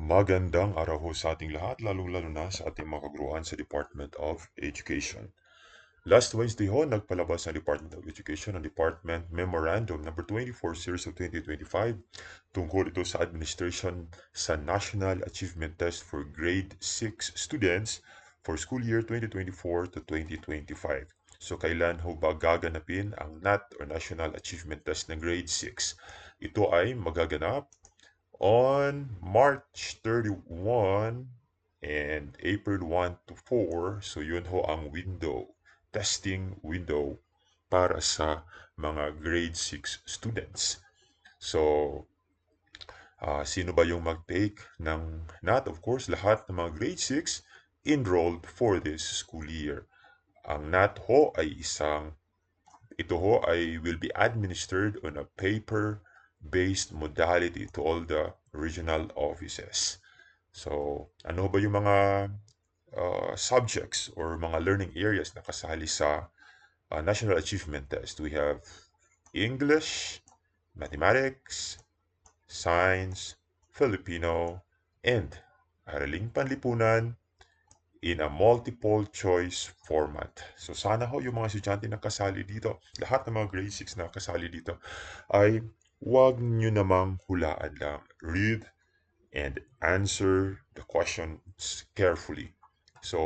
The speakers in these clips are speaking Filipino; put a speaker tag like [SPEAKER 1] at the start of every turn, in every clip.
[SPEAKER 1] Magandang araw ho sa ating lahat, lalong-lalo na sa ating mga kaguruan sa Department of Education. Last Wednesday ho, nagpalabas ang Department of Education ang Department Memorandum number 24 Series of 2025 tungkol ito sa administration sa National Achievement Test for Grade 6 students for school year 2024 to 2025. So kailan ho ba gaganapin ang NAT or National Achievement Test ng Grade 6? Ito ay magaganap on March 31 and April 1 to 4. So yun ho ang window, testing window para sa mga grade 6 students. So, sino ba yung mag-take ng NAT? Of course, lahat ng mga grade 6 enrolled for this school year. Ang NAT ho ay ito ho ay will be administered on a paper-based modality to all the regional offices. So, ano ba yung mga subjects or mga learning areas na kasali sa National Achievement Test? We have English, Mathematics, Science, Filipino, and Araling Panlipunan in a multiple choice format. So sana ho yung mga estudyante na kasali dito, lahat ng mga grade 6 na kasali dito, ay huwag nyo namang hulaan lang. Read and answer the questions carefully. So,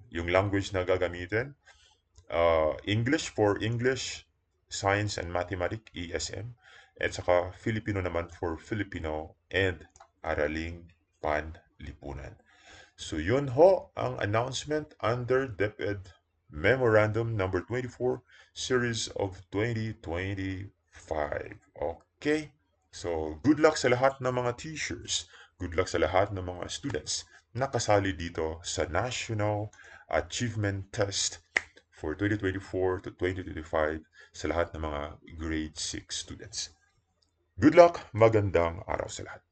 [SPEAKER 1] yung language na gagamitin, English for English, Science and Mathematics, ESM, at saka Filipino naman for Filipino and Araling Panlipunan. So yun ho ang announcement under DepEd Memorandum number 24 series of 2025. Okay? So good luck sa lahat ng mga teachers. Good luck sa lahat ng mga students na kasali dito sa National Achievement Test for 2024 to 2025 sa lahat ng mga grade 6 students. Good luck, magandang araw sa lahat.